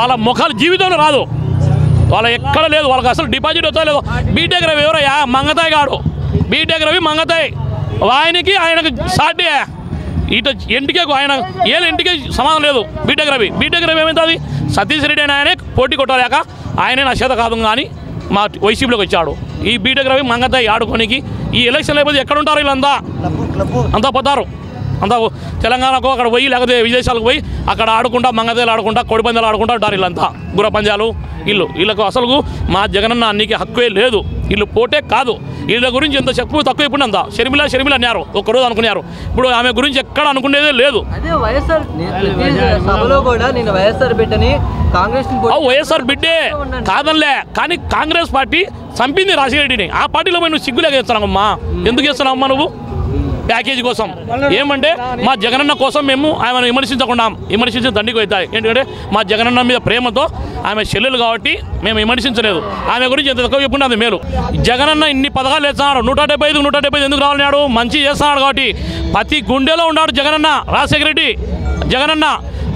వాళ్ళ ముఖాలు జీవితంలో రాదు, వాళ్ళ ఎక్కడ లేదు, వాళ్ళకి అసలు డిపాజిట్ వస్తా లేదు. బీటెక్ రవి ఎవరయ్యా? మంగతాయి గాడు, బీటెక్ రవి మంగతాయి. ఆయనకి సాటి ఇట ఇంటికే ఆయన ఏళ్ళ ఇంటికి సమాధానం లేదు. బీటెక్ రవి ఏమవుతుంది? సతీష్ రెడ్డి అని ఆయనే పోటీ కొట్టలేక ఆయనే నా చేత కాదు కానీ మా వైసీపీలోకి వచ్చాడు. ఈ బీటెక్ రవి మంగతాయి ఆడుకోనికి ఈ ఎలక్షన్ లేకపోతే ఎక్కడ ఉంటారు వీళ్ళంతా? అంతా పోతారు, అంతా తెలంగాణకు అక్కడ పోయి లేకపోతే విదేశాలకు పోయి అక్కడ ఆడుకుంటా మంగతేలు ఆడుకుంటా కోడిపందాలు ఆడుకుంటా ఉంటారు వీళ్ళంతా. గుర్ర పందాలు వీళ్ళకు అసలు మా జగనన్న అన్నికి హక్కువే లేదు. వీళ్ళు పోటే కాదు, వీళ్ళ గురించి ఎంత చెప్పు తక్కువ ఇప్పుడు అంతా షర్మిల అన్నారు, ఒక్కరోజు అనుకున్నారు. ఇప్పుడు ఆమె గురించి ఎక్కడ అనుకునేదే లేదు. వైఎస్ఆర్ బిడ్డే కాదనిలే, కానీ కాంగ్రెస్ పార్టీ చంపింది రాజశేఖర రెడ్డిని. ఆ పార్టీలో నువ్వు సిగ్గులేక చేస్తున్నావమ్మా. ఎందుకు చేస్తున్నావమ్మా నువ్వు? ప్యాకేజీ కోసం ఏమంటే మా జగనన్న కోసం మేము ఆమెను విమర్శించి దండికి అవుతాయి. ఎందుకంటే మా జగనన్న మీద ప్రేమతో ఆమె చెల్లెలు కాబట్టి మేము విమర్శించలేదు. ఆమె గురించి ఎంత తక్కువ చెప్పుకుంటే అది మేలు. జగనన్న ఇన్ని పథకాలు వేస్తున్నాడు, 175 ఎందుకు రావాలన్నాడు? మంచి చేస్తున్నాడు కాబట్టి ప్రతి గుండెలో ఉన్నాడు జగనన్న. రాజశేఖర రెడ్డి జగనన్న,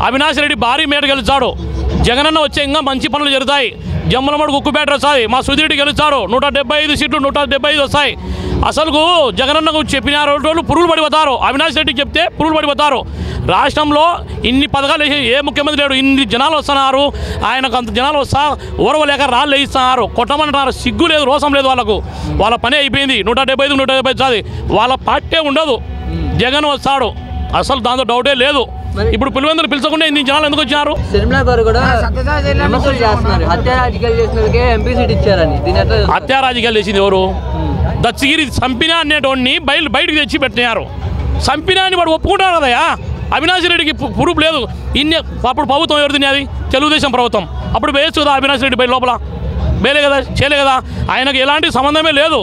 అవినాష్ రెడ్డి భారీ మేట గెలుస్తాడు. జగనన్న వచ్చే ఇంకా మంచి పనులు జరుగుతాయి. జమ్మలమడు కుక్కుపేట వస్తాయి, మా సుధీరెడ్డి గెలుస్తాడు. 175 సీట్లు 175 వస్తాయి. అసలు జగనన్నకు చెప్పిన రోజులు పురుగులు పడిపోతారు. అవినాష్ రెడ్డికి చెప్తే పురుగులు పడిపోతారు. రాష్ట్రంలో ఇన్ని పథకాలు వేసి ఏ ముఖ్యమంత్రి లేడు. ఇన్ని జనాలు వస్తున్నారు, ఆయనకు అంత జనాలు వస్తా ఓరవలేక రాళ్ళు వేయిస్తున్నారు, కొట్టమంటున్నారు. సిగ్గు లేదు, రోసం లేదు వాళ్ళకు. వాళ్ళ పని అయిపోయింది. 175 వస్తుంది, వాళ్ళ పార్టీ ఉండదు. జగన్ వస్తాడు, అసలు దాంతో డౌటే లేదు. ఇప్పుడు పులివెందులు పిలుచకుండా ఇన్ని జనాలు ఎందుకు వచ్చినారు? హత్యా రాజకీయాలు చేసింది ఎవరు? దచ్చగిరి సంపినా అనేటోడిని బయటకు తెచ్చి పెట్టినారు. సంపినా అని వాడు ఒప్పుకుంటారు కదయా. అవినాష్ రెడ్డికి ప్రూఫ్ లేదు. అప్పుడు ప్రభుత్వం ఎవరు తినేది? తెలుగుదేశం ప్రభుత్వం. అప్పుడు వేయచ్చు కదా అవినాష్ రెడ్డి బయట లోపల వేలే కదా, చేయలే కదా. ఆయనకు ఎలాంటి సంబంధమే లేదు.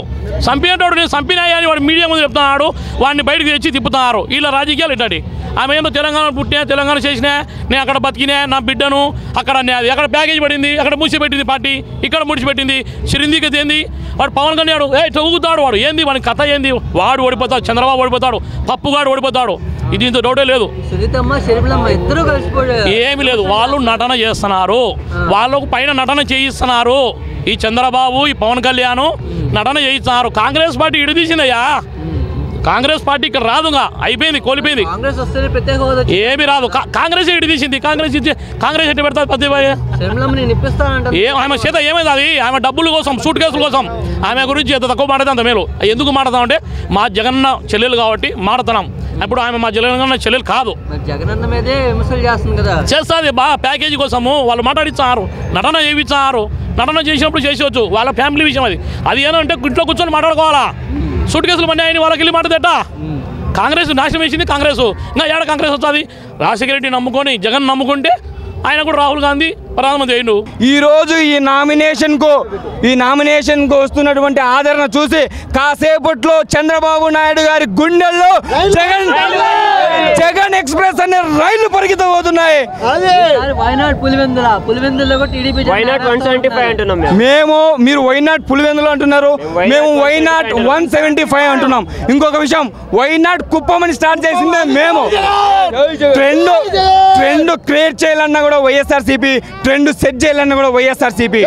చంపినోడు నేను చంపినాయి అని వాడు మీడియా ముందు చెప్తున్నాడు, వాడిని బయటకు తెచ్చి తిప్పుతున్నారు. వీళ్ళ రాజకీయాలు ఇట్లాంటి. ఆమె ఏందో తెలంగాణ పుట్టినా, తెలంగాణ చేసినా, నేను అక్కడ బతికినా, నా బిడ్డను అక్కడ అది అక్కడ ప్యాకేజ్ పడింది, అక్కడ మూసిపెట్టింది పార్టీ, ఇక్కడ ముడిచిపెట్టింది. చిరంజీవికి ఏంది? వాడు పవన్ కళ్యాణ్ ఇట్లా ఊగుతాడు. వాడు ఏంది? వాడి కథ ఏంది? వాడు ఓడిపోతాడు, చంద్రబాబు ఓడిపోతాడు, పప్పుగాడు ఓడిపోతాడు. ఇది ఇంత డౌటే లేదు. ఏమి లేదు, వాళ్ళు నటన చేస్తున్నారు. వాళ్ళకు పైన నటన చేయిస్తున్నారు. ఈ చంద్రబాబు, ఈ పవన్ కళ్యాణ్ నటన చేయిస్తున్నారు. కాంగ్రెస్ పార్టీ ఇడిదీసిందయ్యా. కాంగ్రెస్ పార్టీ ఇక్కడ రాదుగా, అయిపోయింది, కోల్పోయింది. ఏమి రాదు. కాంగ్రెస్ ఇడిదీసింది. కాంగ్రెస్ ఎట్టి పెడతాది? ఆమె చేత ఏమైంది? అది ఆమె డబ్బుల కోసం, సూట్ కేసుల కోసం. ఆమె గురించి ఎంత తక్కువ మాట్లాడితే అంత మేలు. ఎందుకు మాట్లాడతామంటే మా జగన్న చెల్లెలు కాబట్టి మాట్లాడుతున్నాం. ఇప్పుడు ఆమె మా జగనన్న చెల్లెలు కాదు, జగనన్న మీదే విమర్శలు చేస్తుంది కదా. చేస్తుంది బాగా ప్యాకేజీ కోసము. వాళ్ళు మాట్లాడిస్తున్నారు, నటన చేయించారు. నటన చేసినప్పుడు చేసేవచ్చు, వాళ్ళ ఫ్యామిలీ విషయం అది. అది ఏంటంటే ఇంట్లో కూర్చొని మాట్లాడుకోవాలా. సూట్ కేసులు పని ఆయన వాళ్ళకి వెళ్ళి మాట్లాడేట. కాంగ్రెస్ నాశనం వేసింది కాంగ్రెస్. ఇంకా ఏడ కాంగ్రెస్ వస్తుంది? రాజశేఖర రెడ్డి నమ్ముకొని జగన్ నమ్ముకుంటే ఆయన కూడా రాహుల్ గాంధీ ప్రధానమంత్రి అయ్యిండు. ఈరోజు ఈ నామినేషన్కు వస్తున్నటువంటి ఆదరణ చూసి కాసేపట్లో చంద్రబాబు నాయుడు గారి గుండెల్లో జగన్ ఎక్స్ప్రెస్ అనే రైళ్లు పరిగెత్తబోతున్నాయి. మీరు వైనాట్ పులివెందులు అంటున్నారు, మేము వైనాట్ 175 అంటున్నాం. ఇంకొక విషయం, వైనాట్ కుప్పం అని స్టార్ట్ చేసిందే మేము. ట్రెండ్ క్రియేట్ చేయాలన్నా కూడా వైఎస్ఆర్సీపీ, ట్రెండ్ సెట్ చేయాలన్నా కూడా వైఎస్ఆర్సీపీ.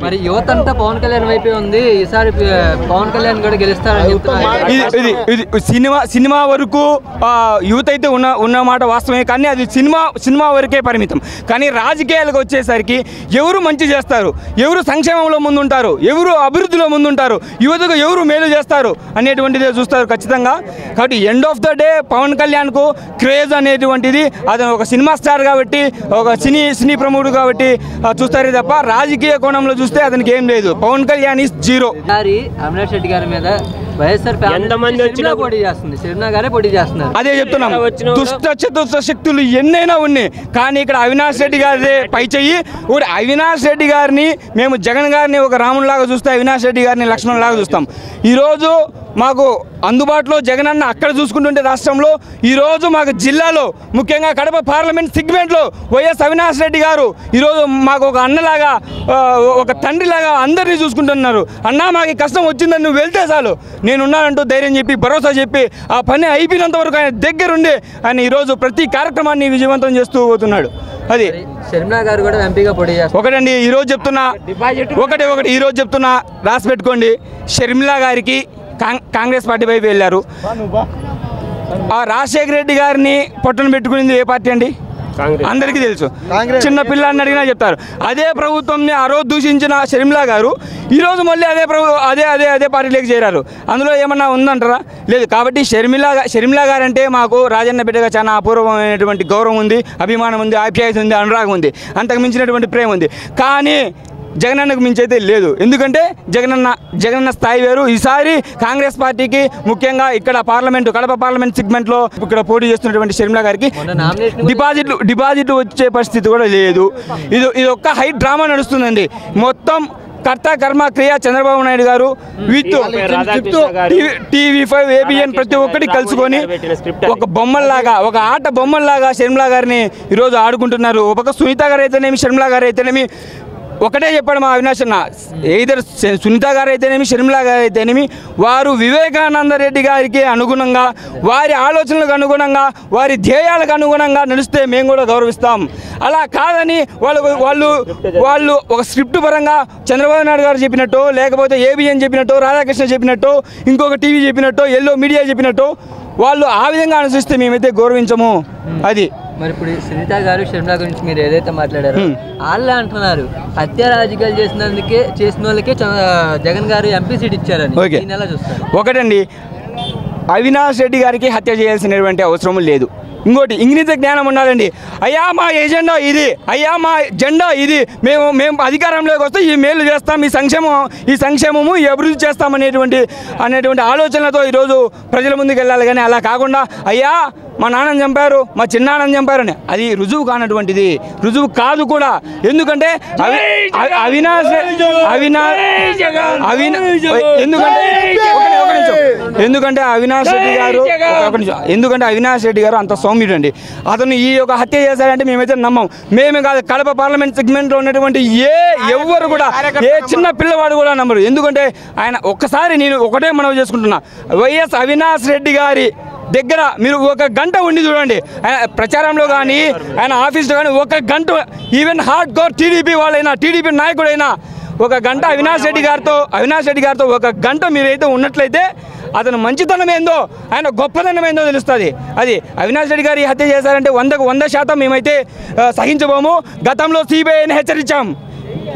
మరి యువత అంతా పవన్ కళ్యాణ్ వైపే ఉంది. ఈసారి పవన్ కళ్యాణ్ కూడా గెలుస్తారని చెప్తున్నారు. సినిమా వరకు యూత్ అయితే ఉన్నమాట వాస్తవమే, కానీ అది సినిమా వరకే పరిమితం. కానీ రాజకీయాలకు వచ్చేసరికి ఎవరు మంచి చేస్తారు, ఎవరు సంక్షేమంలో ముందుంటారు, ఎవరు అభివృద్ధిలో ముందుంటారు, యువతకు ఎవరు మేలు చేస్తారు అనేటువంటిదే చూస్తారు ఖచ్చితంగా. కాబట్టి end of the day Pawan కళ్యాణ్కు క్రేజ్ అనేటువంటిది, అతను ఒక సినిమా స్టార్ కాబట్టి, ఒక సినీ ప్రముఖుడు కాబట్టి చూస్తారే తప్ప రాజకీయ కోణంలో చూస్తే అతనికి ఏం లేదు. Pawan Kalyan is zero. అవినాష్ రెడ్డి గారి మీద ఎంతమంది వచ్చినా పోటీ చేస్తుంది, శర్మిల గారే పోటీ చేస్తున్నారు. అదే చెప్తున్నాం, దుష్ట శక్తులు ఎన్నైనా ఉన్నాయి, కానీ ఇక్కడ అవినాష్ రెడ్డి గారి పై చెయ్యి. అవినాష్ రెడ్డి గారిని మేము జగన్ గారిని ఒక రాముడిలాగా చూస్తే, అవినాష్ రెడ్డి గారిని లక్ష్మణ్ లాగా చూస్తాం. ఈరోజు మాకు అందుబాటులో జగనన్న అక్కడ చూసుకుంటుంటే రాష్ట్రంలో ఈరోజు మాకు జిల్లాలో ముఖ్యంగా కడప పార్లమెంట్ సెగ్మెంట్లో వైఎస్ అవినాష్ రెడ్డి గారు ఈరోజు మాకు ఒక అన్నలాగా ఒక తండ్రిలాగా అందరినీ చూసుకుంటున్నారు. అన్నా మాకు కష్టం వచ్చిందని నువ్వు వెళ్తే చాలు నేనున్నానంటూ ధైర్యం చెప్పి భరోసా చెప్పి ఆ పని అయిపోయినంత వరకు ఆయన దగ్గరుండి ఆయన ఈరోజు ప్రతి కార్యక్రమాన్ని విజయవంతం చేస్తూ పోతున్నాడు. అది షర్మిలా గారు కూడా ఎంపీగా పోటీ చేస్తారు. ఒకటండి ఈరోజు చెప్తున్నా ఒకటి ఈరోజు చెప్తున్నా రాసి పెట్టుకోండి. షర్మిలా గారికి కాంగ్రెస్ పార్టీ వైపు వెళ్ళారు. ఆ రాజశేఖర రెడ్డి గారిని పొట్టను పెట్టుకునేది ఏ పార్టీ అండి? అందరికీ తెలుసు. చిన్న పిల్లాన్ని అడిగినా చెప్తారు. అదే ప్రభుత్వంని ఆ రోజు దూషించిన షర్మిలా గారు ఈరోజు మళ్ళీ అదే పార్టీలోకి చేరారు. అందులో ఏమన్నా ఉందంటారా? లేదు. కాబట్టి షర్మిలా గారు అంటే మాకు రాజన్న బిడ్డగా చాలా అపూర్వమైనటువంటి గౌరవం ఉంది, అభిమానం ఉంది, ఆప్యాయత ఉంది, అనురాగం ఉంది, అంతకు మించినటువంటి ప్రేమ ఉంది. కానీ జగనన్నకు మించి అయితే లేదు. ఎందుకంటే జగనన్న స్థాయి వేరు. ఈసారి కాంగ్రెస్ పార్టీకి ముఖ్యంగా ఇక్కడ కడప పార్లమెంట్ సెగ్మెంట్లో ఇక్కడ పోటీ చేస్తున్నటువంటి షర్మిలా గారికి డిపాజిట్లు వచ్చే పరిస్థితి కూడా లేదు. ఇది ఒక్క హై డ్రామా నడుస్తుందండి. మొత్తం కర్త కర్మ క్రియ చంద్రబాబు నాయుడు గారు విత్ TV5 ABN ప్రతి ఒక్కటి కలుసుకొని ఒక బొమ్మల్లాగా ఒక ఆట బొమ్మల్లాగా షర్మిలా గారిని ఈరోజు ఆడుకుంటున్నారు. ఒక సునీత గారు అయితేనేమి షర్మిలా గారు అయితేనేమి ఒకటే చెప్పాడు మా అవినాష్ అన్న, ఏదర్ సునీత గారు అయితేనేమి షర్మిలా గారు అయితేనేమి వారు వివేకానంద రెడ్డి గారికి అనుగుణంగా వారి ఆలోచనలకు అనుగుణంగా వారి ధ్యేయాలకు అనుగుణంగా నడిస్తే మేము కూడా గౌరవిస్తాం. అలా కాదని వాళ్ళు ఒక స్క్రిప్ట్ పరంగా చంద్రబాబు నాయుడు గారు చెప్పినట్టు లేకపోతే ABN చెప్పినట్టు రాధాకృష్ణ చెప్పినట్టు ఇంకొక టీవీ చెప్పినట్టు ఎల్లో మీడియా చెప్పినట్టు వాళ్ళు ఆ విధంగా అనుసరిస్తే మేమైతే గౌరవించము. అది మరి ఇప్పుడు సునీత గారు షర్మిలా గురించి మీరు ఏదైతే మాట్లాడారో వాళ్ళే అంటున్నారు హత్య రాజకీయాలు చేసిన వాళ్ళకే జగన్ గారు ఎంపీ సీట్ ఇచ్చారని. ఎలా చూస్తారు? ఒకటండి, అవినాష్ రెడ్డి గారికి హత్య చేయాల్సినటువంటి అవసరం లేదు. ఇంకోటి ఇంగిత జ్ఞానం ఉండాలండి. అయ్యా మా ఎజెండా ఇది, అయ్యా మా జెండా ఇది, మేము అధికారంలోకి వస్తే ఈ మేలు చేస్తాం, ఈ సంక్షేమము ఈ అభివృద్ధి చేస్తామనేటువంటి ఆలోచనలతో ఈరోజు ప్రజల ముందుకు వెళ్ళాలి. కానీ అలా కాకుండా అయ్యా మా నాన్నని చంపారు, మా చిన్నాన్నని చంపారని అది రుజువు కానటువంటిది, రుజువు కాదు కూడా. ఎందుకంటే ఎందుకంటే అవినాష్ రెడ్డి గారు అంత సౌమ్యుడు అండి. అతను ఈ యొక్క హత్య చేశాడంటే మేమైతే నమ్మం. మేమే కాదు, కడప పార్లమెంట్ సెగ్మెంట్లో ఉన్నటువంటి ఎవ్వరు కూడా ఏ చిన్న పిల్లవాడు కూడా నమ్మరు. ఎందుకంటే ఆయన ఒక్కసారి నేను ఒకటే మనవి చేసుకుంటున్నా, వైఎస్ అవినాష్ రెడ్డి గారి దగ్గర మీరు ఒక గంట ఉండి చూడండి. ఆయన ప్రచారంలో కానీ ఆయన ఆఫీస్లో కానీ ఒక గంట, ఈవెన్ హార్డ్ కోర్ టీడీపీ వాళ్ళైనా టీడీపీ నాయకుడైనా ఒక గంట అవినాష్ రెడ్డి గారితో ఒక గంట మీరైతే ఉన్నట్లయితే అతను మంచితనం ఏందో ఆయన గొప్పతనం ఏందో తెలుస్తుంది. అది అవినాష్ రెడ్డి గారి హత్య చేశారంటే 100% మేమైతే సహించబోము. గతంలో CBIని హెచ్చరించాం.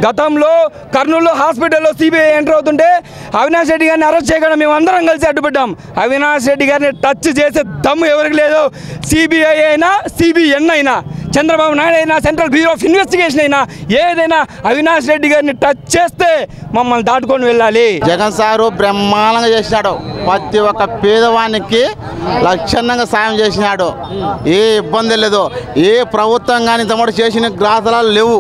గతంలో కర్నూలు హాస్పిటల్లో CBI ఎంటర్ అవుతుంటే అవినాష్ రెడ్డి గారిని అరెస్ట్ చేయకుండా మేము అందరం కలిసి అడ్డుపడ్డాం. అవినాష్ రెడ్డి గారిని టచ్ చేసే దమ్ము ఎవరికి లేదు. CBI అయినా CBN అయినా చంద్రబాబు నాయుడు అయినా సెంట్రల్ బ్యూరో ఆఫ్ ఇన్వెస్టిగేషన్ అయినా ఏదైనా అవినాష్ రెడ్డి గారిని టచ్ చేస్తే మమ్మల్ని దాటుకొని వెళ్ళాలి. జగన్ సారు బ్రహ్మాండంగా చేసినాడు. ప్రతి ఒక్క పేదవానికి లక్షణంగా సాయం చేసినాడు. ఏ ఇబ్బంది లేదు. ఏ ప్రభుత్వం కానీ తమ్ముడు చేసిన గ్రాసాలు లేవు.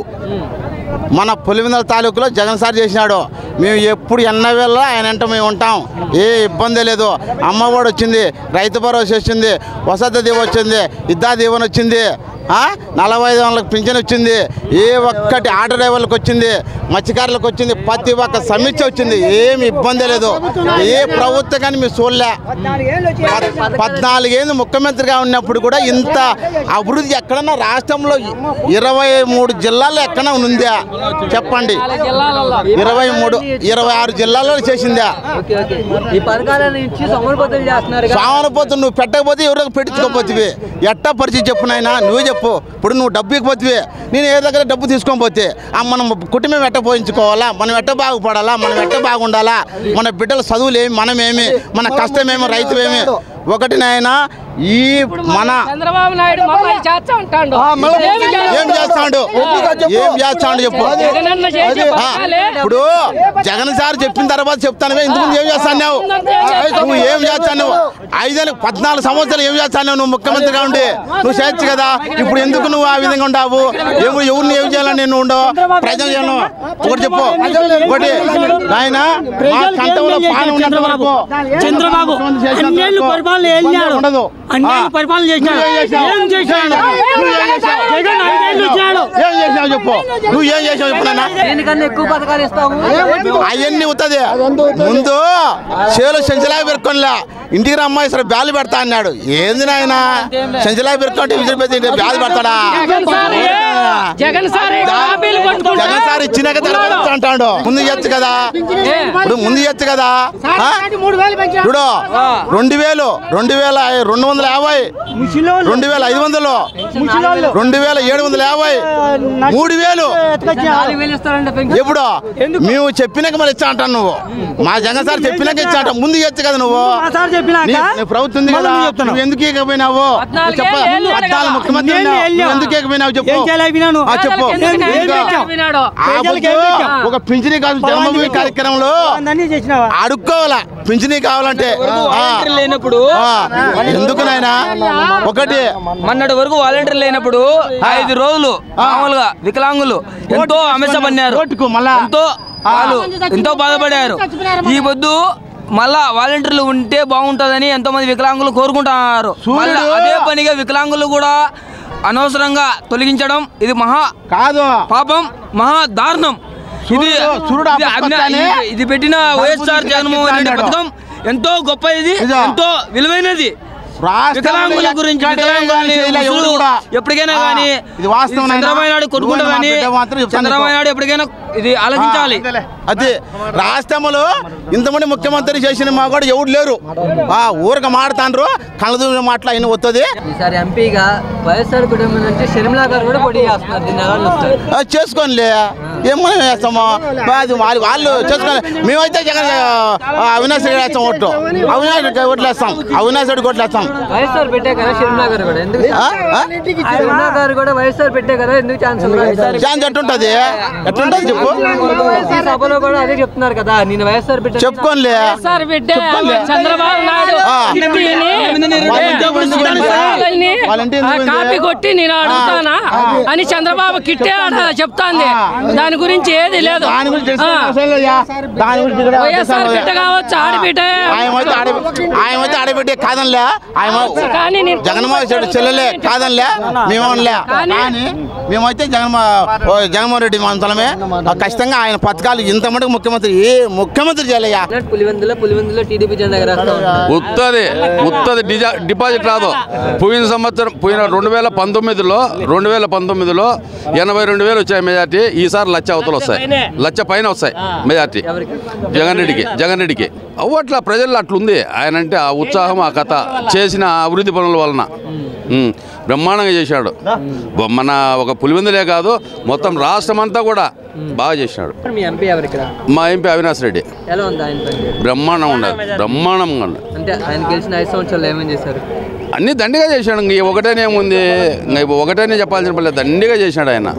మన పులివెందుల తాలూకులో జగన్ సార్ చేసినాడు. మేము ఎప్పుడు ఎన్నవేళ ఆయన వెంట మేము ఉంటాం. ఏ ఇబ్బంది లేదు. అమ్మఒడి వచ్చింది, రైతు భరోసా వచ్చింది, వసతి దీవెన వచ్చింది, విద్యా దీవెన వచ్చింది, 45,000 పింఛన్ వచ్చింది, ఏ ఒక్కటి ఆటో డ్రైవర్లకు వచ్చింది, మత్స్యకారులకు వచ్చింది, ప్రతి ఒక్క సమీక్ష వచ్చింది. ఏమి ఇబ్బంది లేదు. ఏ ప్రభుత్వం కానీ మీరు చూడలే. 14 ఏళ్ళు ముఖ్యమంత్రిగా ఉన్నప్పుడు కూడా ఇంత అభివృద్ధి ఎక్కడన్నా రాష్ట్రంలో 23 జిల్లాల్లో ఎక్కడన్నా ఉందా చెప్పండి? 26 జిల్లాల్లో చేసిందా? సామనుపోతు నువ్వు పెట్టకపోతే ఎవరికి పెట్టించుకోపోతే ఎట్టా పరిస్థితి చెప్పు నాయన, నువ్వే చెప్పు. ఇప్పుడు నువ్వు డబ్బు ఇకపోతే నేను ఏ దగ్గర డబ్బు తీసుకోకపోతే మనం కుటుంబం ఎట్ట పోయించుకోవాలా, మనం ఎట్ట బాగుపడాలా, మనం ఎట్ట బాగుండాలా, మన బిడ్డల చదువులేమి, మనమేమి, మన కష్టమేమి, రైతులేమి, ఒకటి నాయన ఈ మన చంద్రబాబు నాయుడు మమ్మల్ని చేస్తా ఉంటాడు. ఏం చేస్తాడు చెప్పు. ఇప్పుడు జగన్ సార్ చెప్పిన తర్వాత చెప్తాను ఇందుకు ఏం చేస్తాను నువ్వు ఏం చేస్తాను 14 సంవత్సరాలు ఏం చేస్తాను నువ్వు ముఖ్యమంత్రిగా ఉండి నువ్వు చేయొచ్చు కదా. ఇప్పుడు ఎందుకు నువ్వు ఆ విధంగా ఉండవు? ఎవరిని ఏం చేయాలని నేను ఉండవు ప్రజలు ఒకటి చెప్పు. ఒకటి ఆయన చంద్రబాబు అన్నేళ్ళు పరిపాలన ఉండదు. అన్నేళ్ళు పరిపాలన చేశాడు. ఏం చేశాడు? జగన్ 5 ఏళ్ళు వచ్చాడు. ఏం చేసావు చెప్పు. నువ్వు ఏం చేసావు చెప్పు నాన్న. దేనికన్నా ఎక్కువ పథకాలు ఇస్తాము అవన్నీ అవుతుంది. ముందు చేలో సంచలా పెరుక్కోనిలే ఇంటికి రమ్మాయి సరే బ్యాలు పెడతా అన్నాడు. ఏంది నాయన సంచలా పెరుక్కుంటే విసిరిపోతే బ్యాలు పెడతాడా? జగన్ సార్ ఇచ్చినాక తర్వాత అంటాడు ముందు ఇవ్వచ్చు కదా. ఇప్పుడు ముందు ఇవ్వచ్చు కదా. ఇప్పుడు 2000 2250 2500 2750 3000 ఎప్పుడు మేము చెప్పినాక మరి ఇచ్చా అంటాను. నువ్వు మా జగన్ సార్ చెప్పినాక ఇచ్చా అంటావు. ముందు ఇవ్వచ్చు కదా. నువ్వు ప్రభుత్వం ఉంది కదా నువ్వు ఎందుకు ఇకపోయినావు చెప్ప. 14 ముఖ్యమంత్రి ఎందుకు ఇకపోయినావు చెప్పు. చెప్పు. ఒక పింఛనీ కాదు జన్మభూమి కార్యక్రమంలో అడుక్కోవాలా పింఛనీ కావాలంటే లేనప్పుడు ఎందుకు నాయనా. ఒకటి మొన్నటి వరకు వాలంటీర్ లేనప్పుడు 5 రోజులు మామూలుగా వికలాంగులు ఎంతో అమెసపన్నారు. ఎంతో బాధపడారు. ఈ పొద్దు మళ్ళా వాలంటీర్లు ఉంటే బాగుంటుందని ఎంతో మంది వికలాంగులు కోరుకుంటున్నారు. మళ్ళీ అదే పనిగా వికలాంగులు కూడా అనవసరంగా తొలగించడం ఇది మహా కాదు పాపం, మహా దారుణం. ఇది పెట్టిన వైఎస్ఆర్ జగన్మోహన్ రెడ్డి పథకం ఎంతో గొప్పది, ఎంతో విలువైనది. వికలాంగుల గురించి ఎప్పటికైనా కానీ చంద్రబాబు నాయుడు కొట్టుకుంటా కానీ చంద్రబాబు నాయుడు ఎప్పటికైనా ఇది ఆలోచించాలి. అది రాష్ట్రంలో ఇంతమంది ముఖ్యమంత్రి చేసిన మా కూడా ఎవరు లేరు. ఊరక మాడతాండ్రు కళ్ళదు మాటలు అయిన వస్తుంది. ఈసారి ఎంపీగా వైఎస్ఆర్ కుటుంబం నుంచి షర్మిలా గారు కూడా పోటీ చేస్తున్నారు. చేసుకోనిలే ఏమన్నా వేస్తామో వాళ్ళు చేసుకోవాలి. మేమైతే జగన్ అవినాష్ రెడ్డి వేస్తాం ఓట్లు. ఓట్లేస్తాం అవినాష్ రెడ్డి ఓట్లేస్తాం. వైఎస్ఆర్ పెట్టే కదా షర్మిలా గారు కూడా ఎందుకు షర్మిలా గారు కూడా వైఎస్ఆర్ పెట్టే కదా ఎందుకు ఛాన్స్ ఎట్టుంటది ఎట్లుంటది చెప్పు. సభలో కూడా అదే చెప్తున్నారు కదా నేను వైఎస్ఆర్ పెట్టే చెప్పుకోనిలే చంద్రబాబు నాయుడు కాపీ కొట్టి నేను అడుగుతానా అని చంద్రబాబు కిట్టే చెప్తాంది. దాని గురించి ఏది లేదు. వైఎస్ఆర్ బిడ్డ కావచ్చు ఆడబిడ్డ ఆయమైతే ఆడబిడ్డే కాదనిలే. ఆయన జగన్మోహన్ రెడ్డి చెల్లెలే కాదనిలే మేమోలే. కానీ మేమైతే జగన్మోహన్ రెడ్డి మంత్రమే ఖచ్చితంగా ఆయన పథకాలు ఇంత మటుకు ముఖ్యమంత్రి చేయలేయా. పులివెందులో టీడీపీ జెండా ఉత్తది డిపాజిట్ రాదు. పోయిన సంవత్సరం 2019లో 82,000 వచ్చాయి మెజార్టీ. ఈసారి 1,00,000 అవతలు వస్తాయి, 1,00,000 పైన వస్తాయి మెజార్టీ జగన్ రెడ్డికి. అట్లా ప్రజల్లో అట్లుంది. ఆయన అంటే ఆ ఉత్సాహం, ఆ కథ చేసిన అభివృద్ధి పనుల వలన బ్రహ్మాండంగా చేశాడు. మన ఒక పులివెందులే కాదు మొత్తం రాష్ట్రం అంతా కూడా బాగా చేసినాడు. మా ఎంపీ అవినాష్ రెడ్డి బ్రహ్మాండంగా ఉండదు. బ్రహ్మాండంగా ఉండదు. అన్ని దండిగా చేశాడు. ఒకటేనేముంది, ఒకటేనే చెప్పాల్సిన పర్లేదు. దండిగా చేశాడు ఆయన.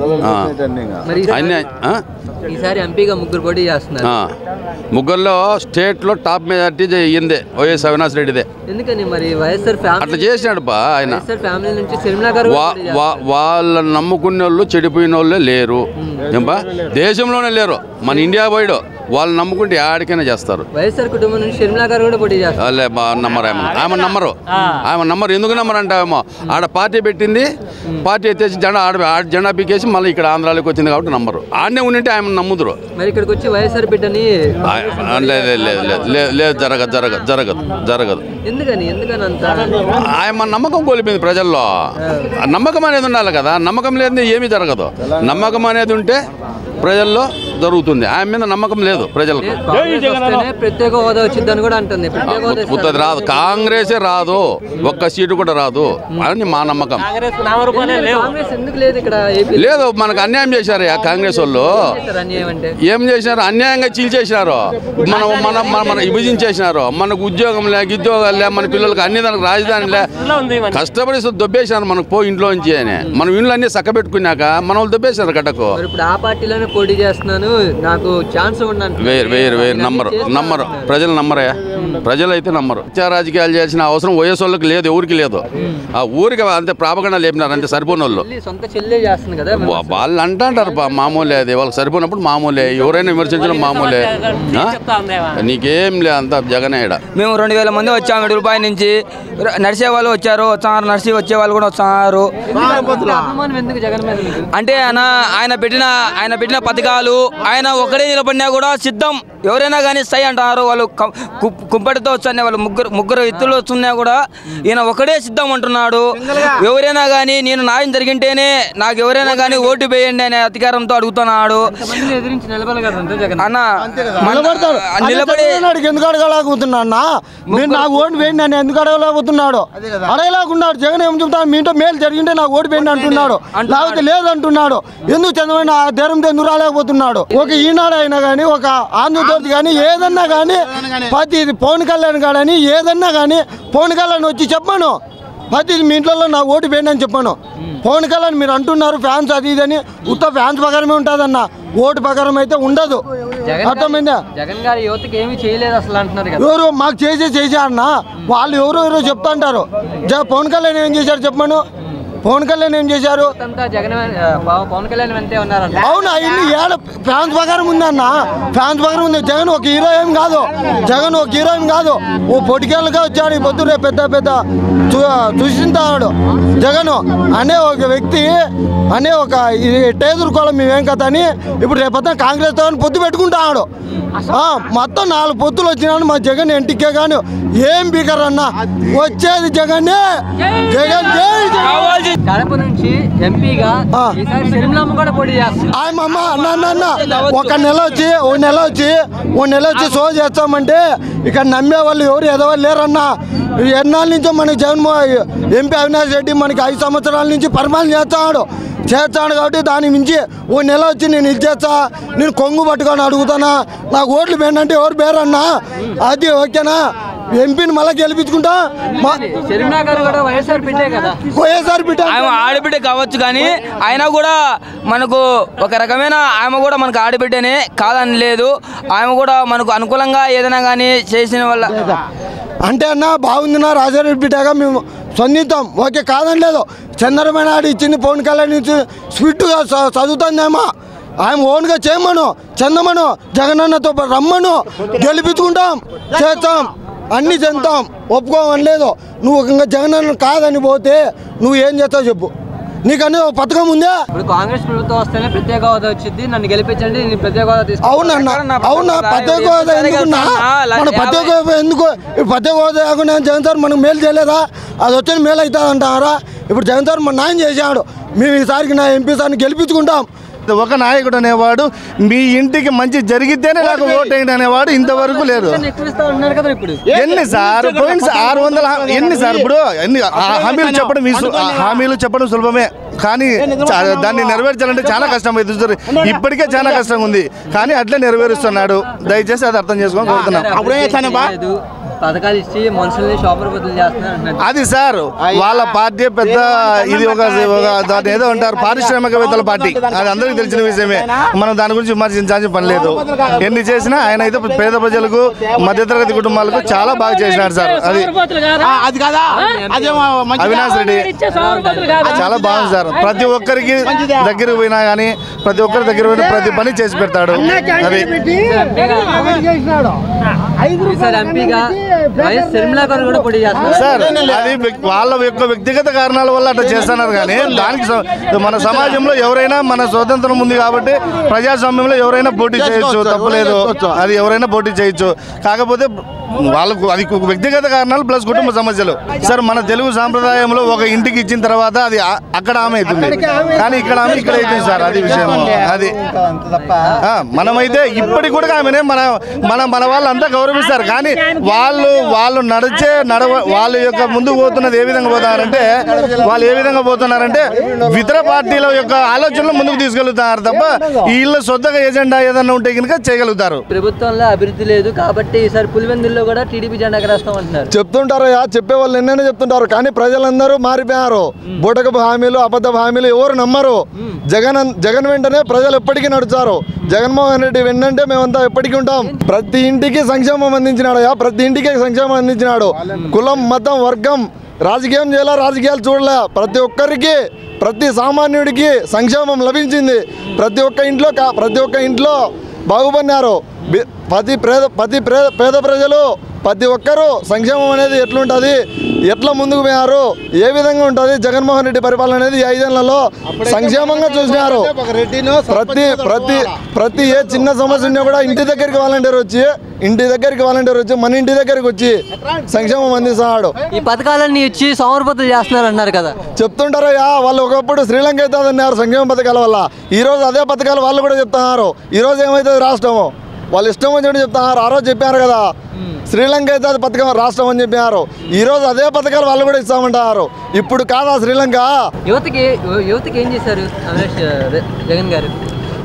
ఈసారి ఎంపీగా ముగ్గురు పోటీ చేస్తున్నారు. ముగ్గురులో స్టేట్లో టాప్ మెజార్టీ అయ్యిందే వైఎస్ అవినాష్ రెడ్డిదే. ఎందుకని మరి వైఎస్ఆర్ అట్లా చేసినాడు బా ఆయన. ఫ్యామిలీ నుంచి షర్మిలా గారు వాళ్ళని నమ్ముకునే వాళ్ళు చెడిపోయిన వాళ్ళే లేరు. ఏంపా దేశంలోనే లేరు. మన ఇండియా వైడ్ వాళ్ళు నమ్ముకుంటే ఆడికైనా చేస్తారు. వైఎస్ఆర్ కుటుంబం నుంచి షర్మిలా గారు కూడా పోటీ చేస్తారు. నమ్మరు ఆమె నమ్మరు. ఎందుకు నమ్మరు ఏమో ఆడ పార్టీ పెట్టింది, పార్టీ ఎత్తేసి జెండా పీకేసి మళ్ళీ ఇక్కడ ఆంధ్రాలోకి వచ్చింది కాబట్టి నమ్మరు. ఆడనే ఉండింటే ఆమె నమ్ముదురు. మరి ఇక్కడికి వచ్చి వైఎస్ఆర్ బిడ్డని లేదు జరగదు. ఎందుకని అంత ఆయన నమ్మకం కోల్పోయింది ప్రజల్లో. నమ్మకం అనేది ఉండాలి కదా. నమ్మకం లేని ఏమీ జరగదు. నమ్మకం అనేది ఉంటే ప్రజల్లో జరుగుతుంది. ఆయన మీద నమ్మకం లేదు ప్రజలకు. ప్రత్యేక హోదా వచ్చిందని కూడా అంటుంది. ఉత్తది రాదు, కాంగ్రెసే రాదు, ఒక్క సీటు కూడా రాదు అని మా నమ్మకం. లేదు, మనకు అన్యాయం చేశారు కాంగ్రెస్ వాళ్ళు. ఏం చేసినారు? అన్యాయంగా చీల్చేసినారు, మన విభజించేసినారు. మనకు ఉద్యోగాలు లే, మన పిల్లలకు అన్ని దానికి రాజధాని లే, కష్టపడి దొబ్బేసినారు మనకు పో ఇంట్లో నుంచి అని. మనం ఇంట్లో అన్ని చక్క పెట్టుకున్నాక మన వాళ్ళు దొబ్బేసినారు గడ్డకు. ఇప్పుడు ఆ పార్టీలోనే పోటీ చేస్తున్నాను, నాకు ఛాన్స్ వేరు నమ్మరు ప్రజలు, నమ్మరయ్యా, ప్రజలు అయితే నమ్మరు. రాజకీయాలు చేయాల్సిన అవసరం వయసు వాళ్ళకి లేదు, ఎవరికి లేదు. ఆ ఊరికి అంతే ప్రాపగండా లేపినారు, అంతే సరిపోని వాళ్ళు. వాళ్ళు అంటారు మామూలే, అది వాళ్ళకి సరిపోయినప్పుడు మామూలే, ఎవరైనా విమర్శించడం మామూలే. నీకేం లే, అంత జగనేడ. మేము 2000 మంది వచ్చాము రూపాయి నుంచి. నడిచే వాళ్ళు వచ్చారు, నడిచి వచ్చే వాళ్ళు కూడా వస్తున్నారు. అంటే ఆయన పెట్టిన పథకాలు, ఆయన ఒకడే నిలబడినా కూడా సిద్ధం. ఎవరైనా కానీ సై అంటున్నారు. వాళ్ళు కుంపటితో వస్తున్నా, వాళ్ళు ముగ్గురు వ్యక్తులు వస్తున్నా కూడా ఈయన ఒకడే సిద్ధం అంటున్నాడు. ఎవరైనా కానీ నేను న్యాయం జరిగింటేనే నాకు ఎవరైనా కానీ ఓటు వేయండి అనే అధికారంతో అడుగుతున్నాడు. నిలబడి ఎందుకు అడగలేకపోతున్నా అన్న? మీరు నాకు ఓటు వేయండి అని ఎందుకు అడగలేకపోతున్నాడు? అడగలేకున్నాడు. జగన్ ఏం చెప్తాను, మీ ఇంట్లో మేలు జరిగింటే నాకు ఓటు వేయండి అంటున్నాడు, లేకపోతే లేదంటున్నాడు. ఎందుకు చంద్రబాబు ఆ ధైర్యంతో ఎందుకు రాలేకపోతున్నాడు? ఒక ఈనాడు అయినా కానీ, ఒక ఆంధ్రజ్యోతి కానీ, ఏదన్నా కానీ, ప్రతి పవన్ కళ్యాణ్ కానీ ఏదన్నా కానీ పవన్ కళ్యాణ్ వచ్చి చెప్పాను, ప్రతి మీ ఇంట్లో నా ఓటు వేయండి అని చెప్పాను. పవన్ కళ్యాణ్ మీరు అంటున్నారు ఫ్యాన్స్ అది ఇదని, ఉత్త ఫ్యాన్స్ ప్రకారమే ఉంటుందన్న, ఓటు ప్రకారం అయితే ఉండదు. అర్థమైందా? జగన్ గారి యువతకి ఏమీ చేయలేదు అసలు అంటున్నారు. ఎవరు మాకు చేశారన్న, వాళ్ళు ఎవరో చెప్తా అంటారు. పవన్ కళ్యాణ్ ఏం చేశారు చెప్పాను? పవన్ కళ్యాణ్ ఏం చేశారు? పవన్ కళ్యాణ్ వెంటే ఉన్నారన్న. అవునా? ఇన్ని ఏడ ఫ్యాన్స్ ప్రకారం ఉందన్న, ఫ్యాన్స్ ప్రకారం ఉంది. జగన్ ఒక హీరో ఏం కాదు, జగన్ ఒక హీరో ఏం కాదు. ఓ పొటికేళ్ళగా వచ్చాడు. ఈ పొద్దునే పెద్ద చూసింటాడు. జగన్ అనే ఒక వ్యక్తి అనే ఒక ఎట్టేదురుకోవాలి మేమేం కదా అని ఇప్పుడు రేపొద్దున కాంగ్రెస్ తో పొత్తు పెట్టుకుంటాడు. మొత్తం 4 పొత్తులు వచ్చినాడు మా జగన్ ఇంటికే కానీ ఏం బీకర్ అన్న, వచ్చేది జగన్. జగన్ కడప నుంచి ఎంపీగా కూడా పోటీ చేస్తారు. ఒక నెల వచ్చి షో చేస్తామంటే ఇక్కడ నమ్మే వాళ్ళు ఎవరు ఎదవాలి లేరన్నా. ఎన్నాళ్ళ నుంచో మనకి ఎంపీ అవినాష్ రెడ్డి మనకి 5 సంవత్సరాల నుంచి పరిపాలన చేస్తాడు కాబట్టి దాని మించి ఓ నెల వచ్చి నేను ఇచ్చేస్తా, నేను కొంగు పట్టుకొని అడుగుతానా, నాకు ఓట్లు వేయండి ఎవరు పేరన్నా, అది ఓకేనా? ఎంపీని మళ్ళీ గెలిపించుకుంటా. వైఎస్ఆర్ బిడ్డ ఆడబిడ్డ కావచ్చు, కానీ ఆయన కూడా మనకు ఒక రకమైన ఆమె కూడా మనకు ఆడబిడ్డనే కాదని లేదు. ఆమె కూడా మనకు అనుకూలంగా ఏదైనా కానీ చేసిన వల్ల అంటే అన్న బాగుందినా రాజారెడ్డి బిడ్డగా మేము స్పందిస్తాం, ఓకే కాదని లేదు. చంద్రబాబు నాయుడు ఇచ్చింది పవన్ కళ్యాణ్ ఇచ్చి స్వీట్గా చదువుతుందేమో, ఆయన ఓన్గా చేయమను, చందమను, జగనన్నతో రమ్మను, గెలిపించుకుంటాం, చేస్తాం, అన్నీ చెందుతాం, ఒప్పుకోమని లేదు. నువ్వు ఇంకా జగనన్న కాదని పోతే నువ్వు ఏం చేస్తావు చెప్పు? నీకన్నా ఒక పథకం ఉందా? ఇప్పుడు కాంగ్రెస్ ప్రభుత్వం వస్తేనే ప్రత్యేక హోదా వచ్చింది, నన్ను గెలిపించండి, నేను ప్రత్యేక హోదా తీసుకుంటా. అవునా? ప్రత్యేక హోదా ఎందుకున్నా? మన ప్రత్యేక హోదా ఎందుకు? ప్రత్యేక హోదా కాకుండా జగన్ సార్ మనకు మేలు చేయలేదా? అది వచ్చిన మేలు అవుతుంది అంటారా? ఇప్పుడు జగన్ సార్ మన న్యాయం చేశాడు, మేము ఈసారికి నా ఎంపీ సార్ని గెలిపించుకుంటాం. ఒక నాయకుడు అనేవాడు మీ ఇంటికి మంచి జరిగితేనే నాకు ఓటేయండి అనేవాడు ఇంతవరకు లేదు. ఎన్ని సార్ పోయింది? 600 ఎన్ని సార్? ఇప్పుడు ఎన్ని హామీలు చెప్పడం సులభమే, కానీ దాన్ని నెరవేర్చాలంటే చాలా కష్టం అవుతుంది. ఇప్పటికే చాలా కష్టంగా ఉంది, కానీ అట్లే నెరవేరుస్తున్నాడు. దయచేసి అది అర్థం చేసుకొని కోరుతున్నాం. పథకాలు ఇచ్చి మనుషుల్ని షాపర్ బదులు చేస్తున్నారు. అది సార్ వాళ్ళ పార్టీ పెద్ద ఇది ఒక దాని ఏదో అంటారు పారిశ్రామికవేత్తల పార్టీ, అది అందరికీ తెలిసిన విషయమే. మనం దాని గురించి విమర్శించాల్సిన పని లేదు. ఎన్ని చేసినా ఆయన అయితే పేద ప్రజలకు మధ్యతరగతి కుటుంబాలకు చాలా బాగా చేసినాడు సార్. అది అవినాష్ రెడ్డి చాలా బాగుంది సార్. ప్రతి ఒక్కరికి దగ్గరకు పోయినా కానీ ప్రతి ఒక్కరి దగ్గర పోయినా ప్రతి పని చేసి పెడతాడు. అది సార్ అది వాళ్ళ యొక్క వ్యక్తిగత కారణాల వల్ల అట్లా చేస్తున్నారు, కానీ దానికి మన సమాజంలో ఎవరైనా మన స్వతంత్రం ఉంది కాబట్టి ప్రజాస్వామ్యంలో ఎవరైనా పోటీ చేయొచ్చు, తప్పలేదు. అది ఎవరైనా పోటీ చేయొచ్చు. కాకపోతే వాళ్ళకు అది వ్యక్తిగత కారణాలు ప్లస్ కుటుంబ సమస్యలు. సార్ మన తెలుగు సాంప్రదాయంలో ఒక ఇంటికి ఇచ్చిన తర్వాత అది అక్కడ ఆమె అవుతుంది, కానీ ఇక్కడ ఆమె ఇక్కడ అవుతుంది సార్. అది విషయం. అది మనమైతే ఇప్పటికి కూడా ఆమెనే మన వాళ్ళంతా గౌరవిస్తారు. కానీ వాళ్ళు వాళ్ళ యొక్క ముందుకు పోతున్నది ఏ విధంగా పోతున్నారంటే ఇతర పార్టీల యొక్క ఆలోచనలు ముందుకు తీసుకెళ్తున్నారు తప్ప వీళ్ళ సొంతగా ఏజెండా ఏదన్నా ఉంటే కనుక చేయగలుగుతారు. ప్రభుత్వంలో అభివృద్ధి లేదు కాబట్టి ఈసారి పులివెందుల్లో కూడా టీడీపీ జెండా ఎగరేస్తాం అంటున్నారు. చెప్తుంటారయ్యా, చెప్పే వాళ్ళు ఎన్నైనా చెప్తుంటారు, కానీ ప్రజలందరూ మారిపోయారు. బూటకపు హామీలు, అబద్ధపు హామీలు ఎవరు నమ్మరు. జగన్ వెంటనే ప్రజలు ఎప్పటికీ నడుచారు. జగన్మోహన్ రెడ్డి వెన్నంటే మేమంతా ఎప్పటికీ ఉంటాం. ప్రతి ఇంటికి సంక్షేమం అందించినాడయ్యా, ప్రతి ఇంటికి సంక్షేమం అందించినాడు. కులం, మతం, వర్గం రాజకీయం చేయాలా, రాజకీయాలు చూడలే. ప్రతి ఒక్కరికి, ప్రతి సామాన్యుడికి సంక్షేమం లభించింది. ప్రతి ఒక్క ఇంట్లో బాగుపడినారు. పేద ప్రజలు ప్రతి ఒక్కరూ సంక్షేమం అనేది ఎట్లుంటుంది, ఎట్లా ముందుకు పోయారు, ఏ విధంగా ఉంటుంది జగన్మోహన్ రెడ్డి పరిపాలన అనేది 5 ఏళ్లలో సంక్షేమంగా చూసినారు. ప్రతి ఏ చిన్న సమస్య ఉన్నా కూడా ఇంటి దగ్గరికి వాలంటీర్ వచ్చి మన ఇంటి దగ్గరికి వచ్చి సంక్షేమం అందిస్తున్నాడు. ఈ పథకాలన్నీ ఇచ్చి సోమరిపోతులు చేస్తున్నారు అన్నారు కదా. చెప్తుంటారయ్యా, వాళ్ళు ఒకప్పుడు శ్రీలంక అవుతుందన్నారు సంక్షేమ పథకాల వల్ల. ఈరోజు అదే పథకాలు వాళ్ళు కూడా చెప్తున్నారు. ఈరోజు ఏమవుతుంది రాష్ట్రము, వాళ్ళు ఇష్టం వచ్చినట్టు చెప్తున్నారు. ఆ రోజు చెప్పారు కదా శ్రీలంక అయితే అది పథకం రాష్ట్రం అని చెప్పారు. ఈరోజు అదే పథకాలు వాళ్ళు కూడా ఇస్తామంటారు. ఇప్పుడు కాదా శ్రీలంక. యువతకి ఏం చేశారు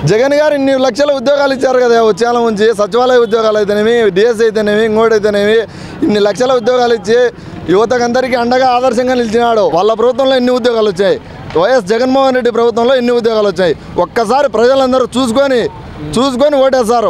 జగన్ గారు ఇన్ని లక్షల ఉద్యోగాలు ఇచ్చారు కదా. వచ్చేలా ఉంచి సచివాలయ ఉద్యోగాలు అయితేనేమి, డిఎస్ అయితేనేమి, ఇంకోటి అయితేనేమి, ఇన్ని లక్షల ఉద్యోగాలు ఇచ్చి యువతకందరికీ అండగా ఆదర్శంగా నిలిచినాడు. వాళ్ళ ప్రభుత్వంలో ఎన్ని ఉద్యోగాలు వచ్చాయి, వైఎస్ జగన్మోహన్ రెడ్డి ప్రభుత్వంలో ఎన్ని ఉద్యోగాలు వచ్చాయి. ఒక్కసారి ప్రజలందరూ చూసుకొని ఓటేస్తారు.